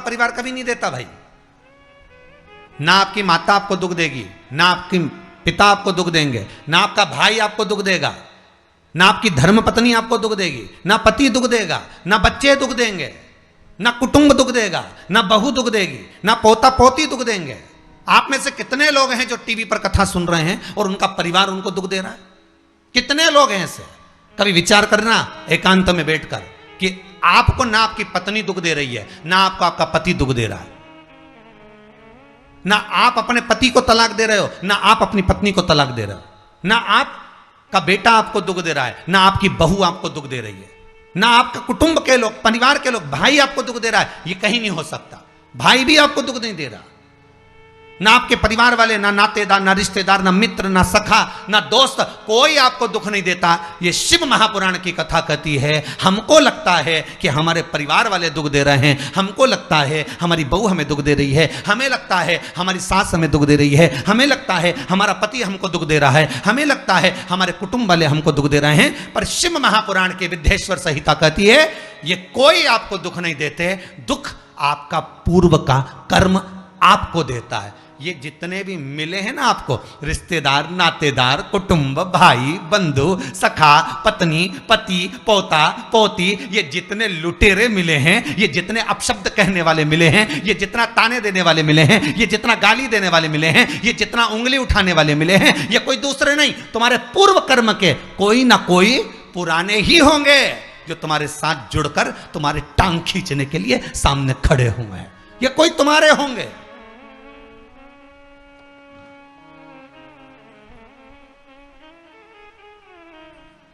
परिवार कभी नहीं देता भाई। ना आपकी माता आपको दुख देगी, ना आपकी पिता आपको दुख देंगे, ना आपका भाई आपको दुख देगा, ना आपकी धर्म पत्नी आपको दुख देगी, ना पति दुख देगा, ना बच्चे दुख देंगे, ना कुटुंब दुख देगा, ना बहू दुख देगी, ना पोता पोती दुख देंगे। आप में से कितने लोग हैं जो टीवी पर कथा सुन रहे हैं और उनका परिवार उनको दुख दे रहा है? कितने लोग हैं ऐसे? कभी विचार करना एकांत में बैठकर कि आपको ना आपकी पत्नी दुख दे रही है, ना आपको आपका पति दुख दे रहा है, ना आप अपने पति को तलाक दे रहे हो, ना आप अपनी पत्नी को तलाक दे रहे हो, ना आपका बेटा आपको दुख दे रहा है, ना आपकी बहू आपको दुख दे रही है, ना आपका कुटुंब के लोग, परिवार के लोग, भाई आपको दुख दे रहा है। ये कहीं नहीं हो सकता। भाई भी आपको दुख नहीं दे रहा, ना आपके परिवार वाले, ना नातेदार, ना रिश्तेदार, ना मित्र, ना सखा, ना दोस्त, कोई आपको दुख नहीं देता। ये शिव महापुराण की कथा कहती है हमको लगता है कि हमारे परिवार वाले दुख दे रहे हैं, हमको लगता है हमारी बहू हमें दुख दे रही है, हमें लगता है हमारी सास हमें दुख दे रही है, हमें लगता है हमारा पति हमको दुख दे रहा है, हमें लगता है हमारे कुटुंब वाले हमको दुख दे रहे हैं। पर शिव महापुराण के विद्येश्वर संहिता कहती है ये कोई आपको दुख नहीं देते, दुख आपका पूर्व का कर्म आपको देता है। ये जितने भी मिले हैं ना आपको, रिश्तेदार, नातेदार, कुटुंब, भाई, बंधु, सखा, पत्नी, पति, पोता, पोती, ये जितने लुटेरे मिले हैं, ये जितने अपशब्द कहने वाले मिले हैं, ये जितना ताने देने वाले मिले हैं, ये जितना गाली देने वाले मिले हैं, ये जितना उंगली उठाने वाले मिले हैं, ये कोई दूसरे नहीं, तुम्हारे पूर्व कर्म के कोई ना कोई पुराने ही होंगे जो तुम्हारे साथ जुड़कर तुम्हारे टांग खींचने के लिए सामने खड़े हुए हैं। ये कोई तुम्हारे होंगे।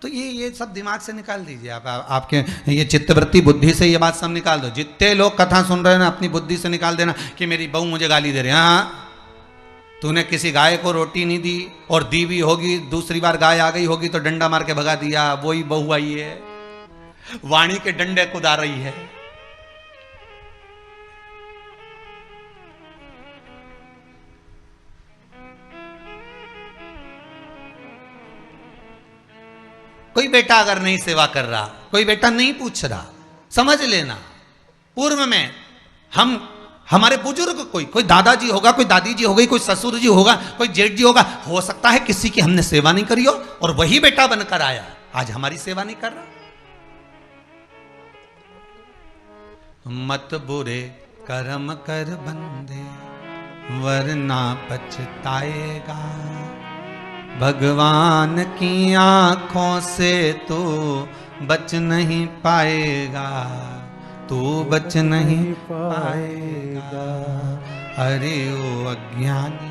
तो ये सब दिमाग से निकाल दीजिए आप आपके ये चित्तवृत्ति बुद्धि से ये बात सब निकाल दो। जितने लोग कथा सुन रहे हैं ना, अपनी बुद्धि से निकाल देना कि मेरी बहू मुझे गाली दे रही है। हाँ, तूने किसी गाय को रोटी नहीं दी और दी भी होगी, दूसरी बार गाय आ गई होगी तो डंडा मार के भगा दिया, वही बहू आई है, वाणी के डंडे कुदा रही है। कोई बेटा अगर नहीं सेवा कर रहा, कोई बेटा नहीं पूछ रहा, समझ लेना पूर्व में हमारे बुजुर्ग कोई दादाजी होगा, कोई दादी जी हो गई, कोई ससुर जी होगा, कोई जेठ जी होगा, हो सकता है किसी की हमने सेवा नहीं करी हो और वही बेटा बनकर आया, आज हमारी सेवा नहीं कर रहा। मत बुरे कर्म कर बंदे वरना पछताएगा, भगवान की आंखों से तू बच नहीं पाएगा, तू बच नहीं पाएगा। अरे ओ अज्ञानी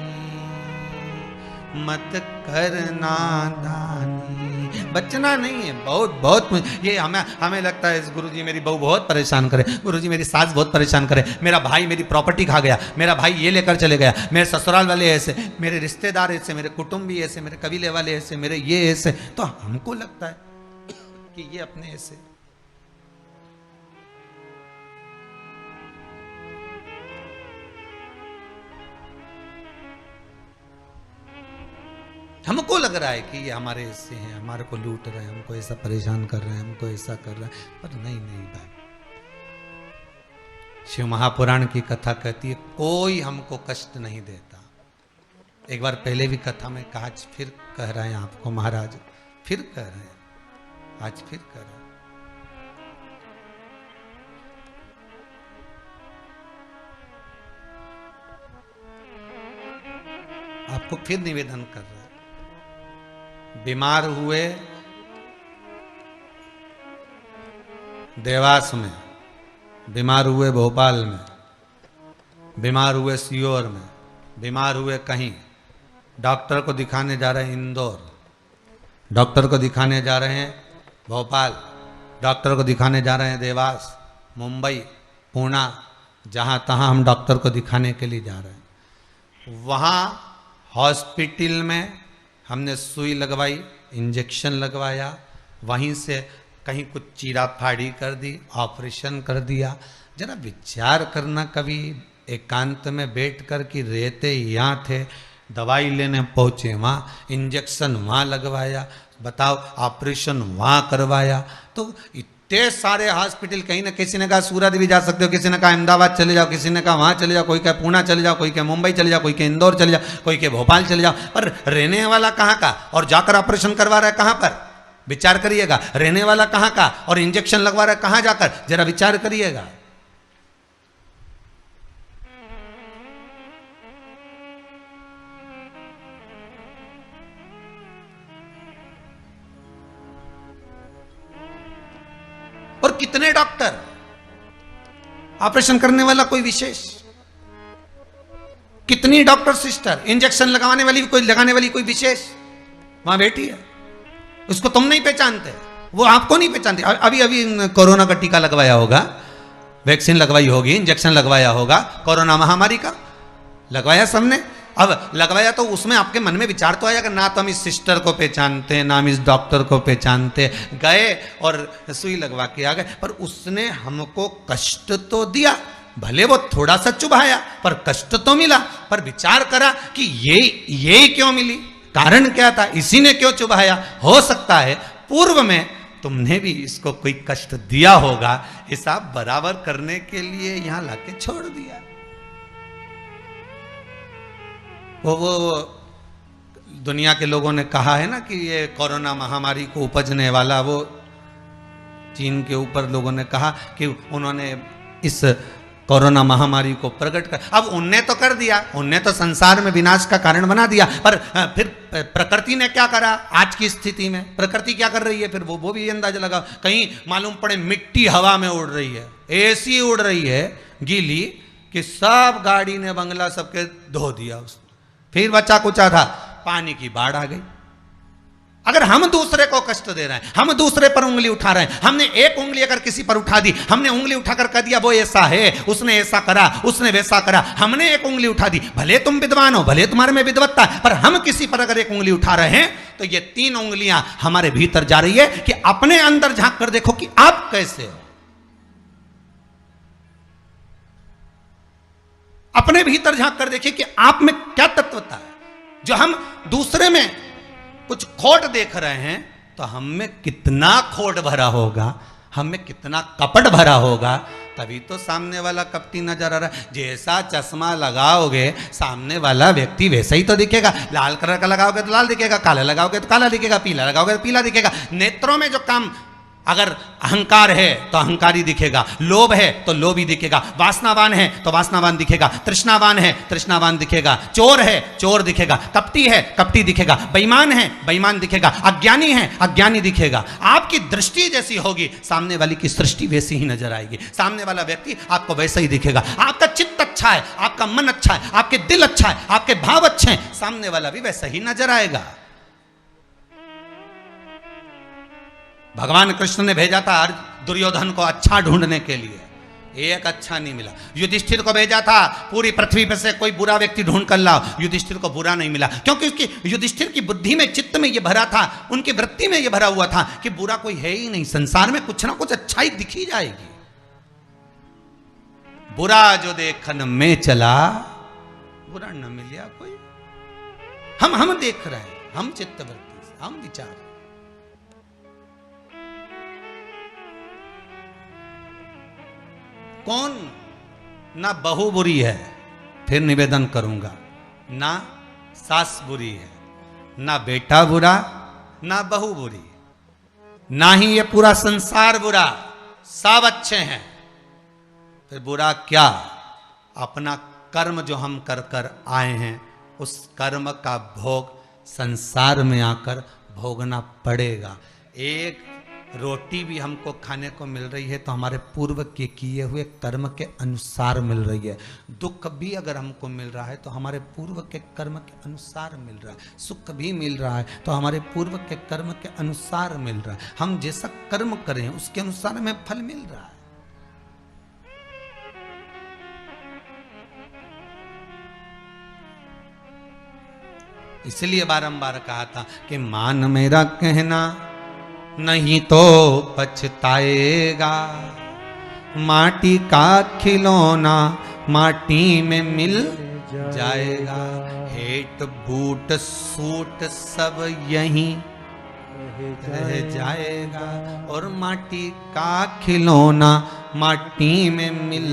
मत करना दानी। बचना नहीं है, बहुत ये हमें लगता है गुरुजी मेरी बहू बहुत परेशान करे, गुरुजी मेरी सास बहुत परेशान करे, मेरा भाई मेरी प्रॉपर्टी खा गया, मेरा भाई ये लेकर चले गया, मेरे ससुराल वाले ऐसे, मेरे रिश्तेदार ऐसे, मेरे कुटुंबी ऐसे, मेरे कबीले वाले ऐसे, मेरे ये ऐसे। तो हमको लगता है कि ये अपने ऐसे। हमको लग रहा है कि ये हमारे ऐसे हैं, हमारे को लूट रहे हैं, हमको ऐसा परेशान कर रहे हैं, हमको ऐसा कर रहे हैं, पर नहीं भाई। शिव महापुराण की कथा कहती है कोई हमको कष्ट नहीं देता। एक बार पहले भी कथा में कहा, आज फिर कह रहे हैं आपको महाराज, फिर कह रहे हैं, आज फिर कह रहे हैं। आपको फिर निवेदन कर रहे हैं, बीमार हुए देवास में, बीमार हुए भोपाल में, बीमार हुए सीहोर में, बीमार हुए कहीं, डॉक्टर को दिखाने जा रहे हैं इंदौर, डॉक्टर को दिखाने जा रहे हैं भोपाल, डॉक्टर को दिखाने जा रहे हैं देवास, मुंबई, पुणे, जहाँ तहाँ हम डॉक्टर को दिखाने के लिए जा रहे हैं। वहाँ हॉस्पिटल में हमने सुई लगवाई, इंजेक्शन लगवाया, वहीं से कहीं कुछ चीरा फाड़ी कर दी, ऑपरेशन कर दिया। जरा विचार करना कभी एकांत में बैठ कर कि रहते यहाँ थे, दवाई लेने पहुँचे वहाँ, इंजेक्शन वहाँ लगवाया, बताओ ऑपरेशन वहाँ करवाया। तो ढेर सारे हॉस्पिटल, कहीं ना किसी ने कहा सूरत भी जा सकते हो, किसी ने कहा अहमदाबाद चले जाओ, किसी ने कहा वहां चले जाओ, कोई कहे पूना चले जाओ, कोई कहे मुंबई चले जाओ, कोई कहे इंदौर चले जाओ, कोई कहे भोपाल चले जाओ। पर रहने वाला कहाँ का और जाकर ऑपरेशन करवा रहा है कहाँ पर? विचार करिएगा। रहने वाला कहाँ का और इंजेक्शन लगवा रहा है कहाँ जाकर? जरा विचार करिएगा। और कितने डॉक्टर, ऑपरेशन करने वाला कोई विशेष, कितनी डॉक्टर सिस्टर, इंजेक्शन लगाने वाली कोई, लगाने वाली कोई विशेष वहां बैठी है, उसको तुम नहीं पहचानते, वो आपको नहीं पहचानते। अभी अभी कोरोना का टीका लगवाया होगा, वैक्सीन लगवाई होगी, इंजेक्शन लगवाया होगा, कोरोना महामारी का लगवाया सबने। अब लगवाया तो उसमें आपके मन में विचार तो आया कि ना तो हम इस सिस्टर को पहचानते हैं, ना हम इस डॉक्टर को पहचानते, गए और सुई लगवा के आ गए। पर उसने हमको कष्ट तो दिया, भले वो थोड़ा सा चुभाया पर कष्ट तो मिला। पर विचार करा कि ये क्यों मिली, कारण क्या था, इसी ने क्यों चुभाया। हो सकता है पूर्व में तुमने भी इसको कोई कष्ट दिया होगा, हिसाब बराबर करने के लिए यहां लाके छोड़ दिया। वो दुनिया के लोगों ने कहा है ना कि ये कोरोना महामारी को उपजने वाला, वो चीन के ऊपर लोगों ने कहा कि उन्होंने इस कोरोना महामारी को प्रकट कर, अब उनने तो कर दिया, उनने तो संसार में विनाश का कारण बना दिया। पर फिर प्रकृति ने क्या करा आज की स्थिति में, प्रकृति क्या कर रही है फिर वो भी अंदाजा लगा। कहीं मालूम पड़े मिट्टी हवा में उड़ रही है, ऐसी उड़ रही है गीली कि सब गाड़ी ने बंगला सबके धो दिया उसने। फिर बचा कुचा था, पानी की बाढ़ आ गई। अगर हम दूसरे को कष्ट दे रहे हैं, हम दूसरे पर उंगली उठा रहे हैं, हमने एक उंगली अगर किसी पर उठा दी, हमने उंगली उठाकर कह दिया वो ऐसा है, उसने ऐसा करा, उसने वैसा करा, हमने एक उंगली उठा दी, भले तुम विद्वान हो, भले तुम्हारे में विद्वत्ता है, पर हम किसी पर अगर एक उंगली उठा रहे हैं तो ये 3 उंगलियां हमारे भीतर जा रही है कि अपने अंदर झांक कर देखो कि आप कैसे हो। अपने भीतर झांक कर देखिए कि आप में क्या तत्वता है। जो हम दूसरे में कुछ खोट देख रहे हैं तो हम में कितना खोट भरा होगा, हम में कितना कपट भरा होगा, तभी तो सामने वाला कपटी नजर आ रहा है। जैसा चश्मा लगाओगे सामने वाला व्यक्ति वैसा ही तो दिखेगा। लाल कलर का लगाओगे तो लाल दिखेगा, काला लगाओगे तो काला दिखेगा, पीला लगाओगे तो पीला दिखेगा। नेत्रों में जो काम, अगर अहंकार है तो अहंकारी दिखेगा, लोभ है तो लोभी दिखेगा, वासनावान है तो वासनावान दिखेगा, तृष्णावान है तृष्णावान दिखेगा, चोर है चोर दिखेगा, कपटी है कपटी दिखेगा, बेईमान है बेईमान दिखेगा, अज्ञानी है अज्ञानी दिखेगा। आपकी दृष्टि जैसी होगी सामने वाली की सृष्टि वैसी ही नजर आएगी, सामने वाला व्यक्ति आपको वैसा ही दिखेगा। आपका चित्त अच्छा है, आपका मन अच्छा है, आपके दिल अच्छा है, आपके भाव अच्छे हैं, सामने वाला भी वैसा ही नजर आएगा। भगवान कृष्ण ने भेजा था दुर्योधन को अच्छा ढूंढने के लिए, एक अच्छा नहीं मिला। युधिष्ठिर को भेजा था पूरी पृथ्वी पर से कोई बुरा व्यक्ति ढूंढ कर लाओ, युधिष्ठिर को बुरा नहीं मिला, क्योंकि उसकी युधिष्ठिर की बुद्धि में, चित्त में ये भरा था, उनकी वृत्ति में ये भरा हुआ था कि बुरा कोई है ही नहीं, संसार में कुछ ना कुछ अच्छाई दिखी जाएगी। बुरा जो देखन में चला बुरा न मिलिया कोई। हम देख रहे हैं, हम चित्तवृत्ति से, हम विचार। कौन ना बहू बुरी है, फिर निवेदन करूंगा, ना सास बुरी है, ना बेटा बुरा, ना बहू बुरी, ना ही ये पूरा संसार बुरा, सब अच्छे हैं। फिर बुरा क्या? अपना कर्म जो हम कर कर आए हैं, उस कर्म का भोग संसार में आकर भोगना पड़ेगा। एक रोटी भी हमको खाने को मिल रही है तो हमारे पूर्व के किए हुए कर्म के अनुसार मिल रही है। दुख भी अगर हमको मिल रहा है तो हमारे पूर्व के कर्म के अनुसार मिल रहा है। सुख भी मिल रहा है तो हमारे पूर्व के कर्म के अनुसार मिल रहा है। हम जैसा कर्म करें उसके अनुसार हमें फल मिल रहा है। इसलिए बारंबार कहा था कि मान मेरा कहना नहीं तो पछताएगा, माटी का खिलौना माटी में मिल जाएगा। हेट बूट सूट सब यहीं रह जाएगा, और माटी का खिलौना माटी में मिल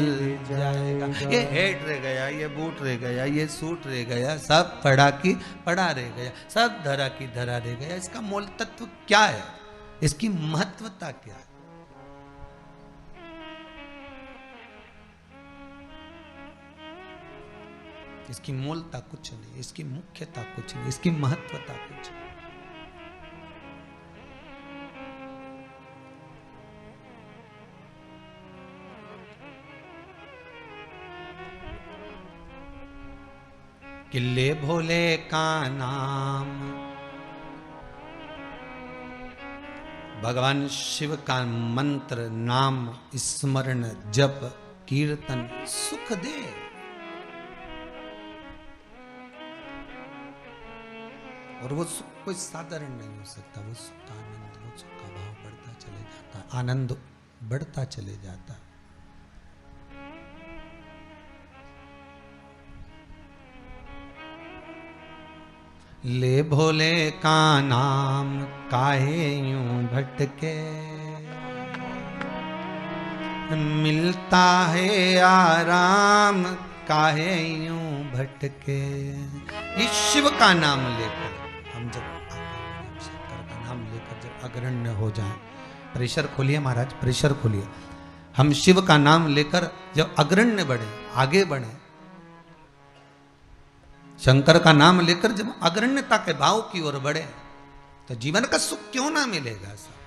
जाएगा। ये हेड रह गया, ये बूट रह गया, ये सूट रह गया, सब पड़ा की पड़ा रह गया, सब धरा की धरा रह गया। इसका मूल तत्व क्या है? इसकी महत्वता क्या है? इसकी मूलता कुछ नहीं, इसकी मुख्यता कुछ नहीं, इसकी महत्वता कुछ नहीं। किले भोले का नाम, भगवान शिव का मंत्र, नाम स्मरण जप कीर्तन सुख दे। और वो सुख कोई साधारण नहीं हो सकता। वो सुख का आनंद, वो सुख का भाव बढ़ता चले जाता, आनंद बढ़ता चले जाता। ले भोले का नाम काहे यूं भटके, मिलता है आराम काहे यूं भटके। इस शिव का नाम लेकर हम जब शंकर का नाम लेकर जब अग्रण्य हो जाएं, प्रेशर खोलिए महाराज, प्रेशर खोलिए। हम शिव का नाम लेकर जब अग्रण्य बढ़े, आगे बढ़े, शंकर का नाम लेकर जब अग्रण्यता के भाव की ओर बढ़े, तो जीवन का सुख क्यों ना मिलेगा सर?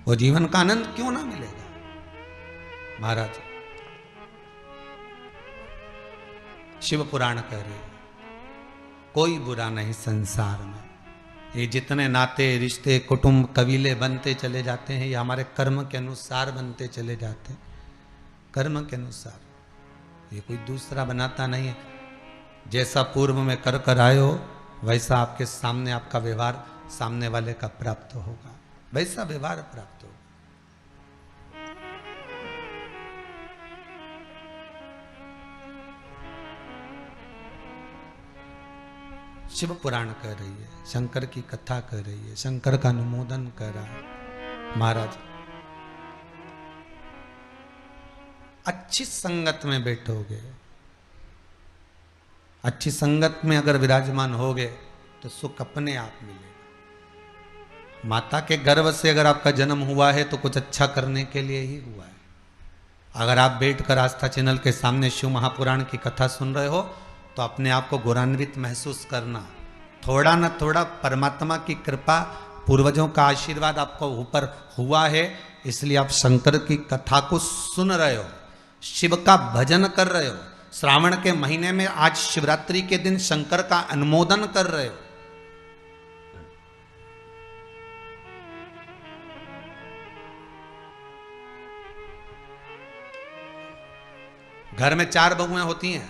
वो जीवन का आनंद क्यों ना मिलेगा? महाराज शिव पुराण कह रहे हैं, कोई बुरा नहीं संसार में। ये जितने नाते रिश्ते कुटुंब कबीले बनते चले जाते हैं, ये हमारे कर्म के अनुसार बनते चले जाते हैं। कर्म के अनुसार, ये कोई दूसरा बनाता नहीं है। जैसा पूर्व में कर कर आए हो, वैसा आपके सामने आपका व्यवहार सामने वाले का प्राप्त होगा, वैसा व्यवहार प्राप्त होगा। शिव पुराण कह रही है, शंकर की कथा कह रही है, शंकर का अनुमोदन कर रहा है। महाराज अच्छी संगत में बैठोगे, अच्छी संगत में अगर विराजमान होगे तो सुख अपने आप मिलेगा। माता के गर्भ से अगर आपका जन्म हुआ है तो कुछ अच्छा करने के लिए ही हुआ है। अगर आप बैठकर आस्था चैनल के सामने शिव महापुराण की कथा सुन रहे हो तो अपने आप को गौरवान्वित महसूस करना। थोड़ा न थोड़ा परमात्मा की कृपा, पूर्वजों का आशीर्वाद आपको ऊपर हुआ है, इसलिए आप शंकर की कथा को सुन रहे हो, शिव का भजन कर रहे हो। श्रावण के महीने में आज शिवरात्रि के दिन शंकर का अनुमोदन कर रहे हो। घर में 4 बहुएं होती हैं,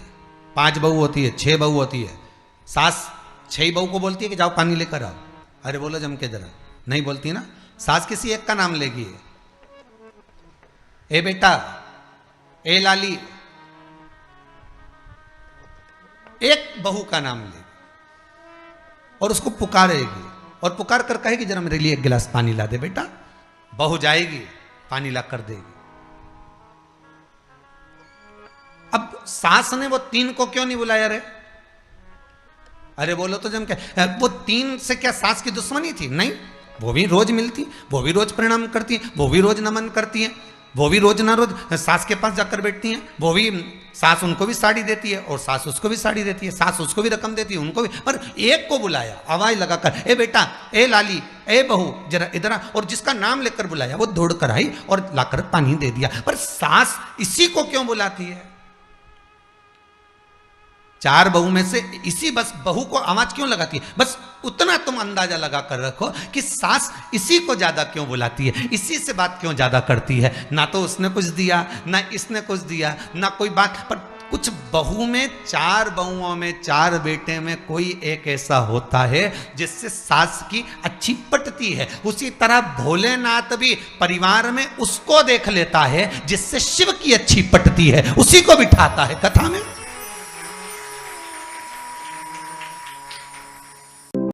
5 बहू होती है, 6 बहू होती है। सास 6 बहू को बोलती है कि जाओ पानी लेकर आओ, अरे बोलो जम के जरा, नहीं बोलती ना। सास किसी एक का नाम लेगी, ए बेटा, ए लाली, एक बहू का नाम लेगी और उसको पुकारेगी और पुकार कर कहेगी जरा मेरे लिए 1 गिलास पानी ला दे बेटा। बहू जाएगी, पानी ला कर देगी। अब सास ने वो 3 को क्यों नहीं बुलाया रे? अरे बोलो तो जम क्या, वो 3 से क्या सास की दुश्मनी थी? नहीं, वो भी रोज मिलती, वो भी रोज प्रणाम करती है, वो भी रोज नमन करती है, वो भी रोज ना रोज सास के पास जाकर बैठती हैं। वो भी, सास उनको भी साड़ी देती है और सास उसको भी साड़ी देती है, सास उसको भी रकम देती है, उनको भी। पर एक को बुलाया आवाज लगाकर, ए बेटा, ए लाली, ए बहू, जरा इधर आ। और जिसका नाम लेकर बुलाया वो दौड़ कर आई और लाकर पानी दे दिया। पर सास इसी को क्यों बुलाती है? 4 बहू में से इसी बस बहू को आवाज क्यों लगाती है? बस उतना तुम अंदाजा लगा कर रखो कि सास इसी को ज्यादा क्यों बुलाती है, इसी से बात क्यों ज्यादा करती है। ना तो उसने कुछ दिया, ना इसने कुछ दिया, ना कोई बात। पर कुछ बहू में, 4 बहुओं में, 4 बेटे में कोई एक ऐसा होता है जिससे सास की अच्छी पटती है। उसी तरह भोलेनाथ भी परिवार में उसको देख लेता है जिससे शिव की अच्छी पटती है, उसी को बिठाता है कथा में।